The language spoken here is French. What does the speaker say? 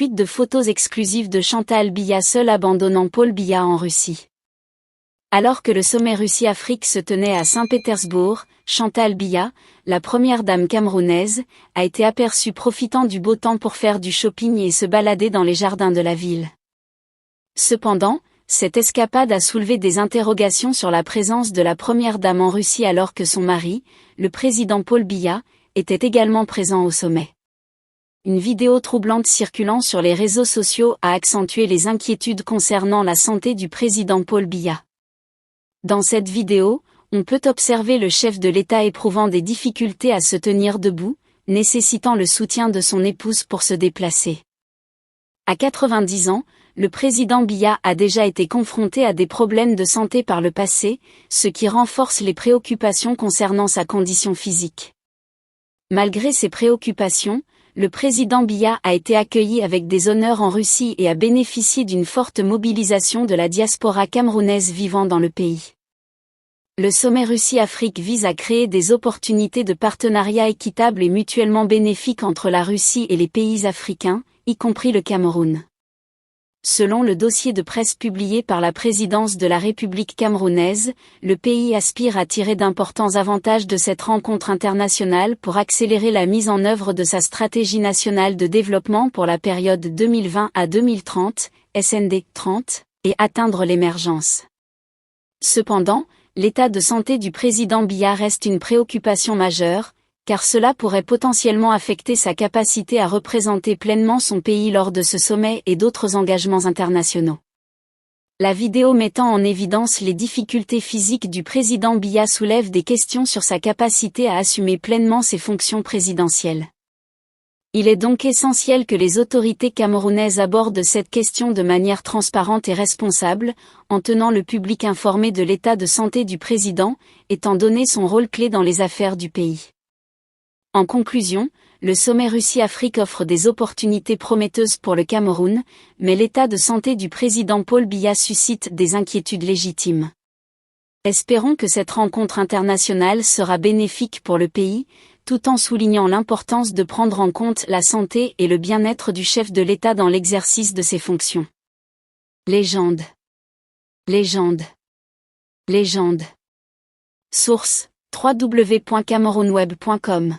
fuite de photos exclusives de Chantal Biya seule abandonnant Paul Biya en Russie. Alors que le sommet Russie-Afrique se tenait à Saint-Pétersbourg, Chantal Biya, la première dame camerounaise, a été aperçue profitant du beau temps pour faire du shopping et se balader dans les jardins de la ville. Cependant, cette escapade a soulevé des interrogations sur la présence de la première dame en Russie alors que son mari, le président Paul Biya, était également présent au sommet. Une vidéo troublante circulant sur les réseaux sociaux a accentué les inquiétudes concernant la santé du président Paul Biya. Dans cette vidéo, on peut observer le chef de l'État éprouvant des difficultés à se tenir debout, nécessitant le soutien de son épouse pour se déplacer. À 90 ans, le président Biya a déjà été confronté à des problèmes de santé par le passé, ce qui renforce les préoccupations concernant sa condition physique. Malgré ces préoccupations, le président Biya a été accueilli avec des honneurs en Russie et a bénéficié d'une forte mobilisation de la diaspora camerounaise vivant dans le pays. Le sommet Russie-Afrique vise à créer des opportunités de partenariat équitables et mutuellement bénéfiques entre la Russie et les pays africains, y compris le Cameroun. Selon le dossier de presse publié par la présidence de la République camerounaise, le pays aspire à tirer d'importants avantages de cette rencontre internationale pour accélérer la mise en œuvre de sa stratégie nationale de développement pour la période 2020 à 2030, SND 30, et atteindre l'émergence. Cependant, l'état de santé du président Biya reste une préoccupation majeure, car cela pourrait potentiellement affecter sa capacité à représenter pleinement son pays lors de ce sommet et d'autres engagements internationaux. La vidéo mettant en évidence les difficultés physiques du président Biya soulève des questions sur sa capacité à assumer pleinement ses fonctions présidentielles. Il est donc essentiel que les autorités camerounaises abordent cette question de manière transparente et responsable, en tenant le public informé de l'état de santé du président, étant donné son rôle clé dans les affaires du pays. En conclusion, le sommet Russie-Afrique offre des opportunités prometteuses pour le Cameroun, mais l'état de santé du président Paul Biya suscite des inquiétudes légitimes. Espérons que cette rencontre internationale sera bénéfique pour le pays, tout en soulignant l'importance de prendre en compte la santé et le bien-être du chef de l'État dans l'exercice de ses fonctions. Légende. Légende. Légende. Source: www.camerounweb.com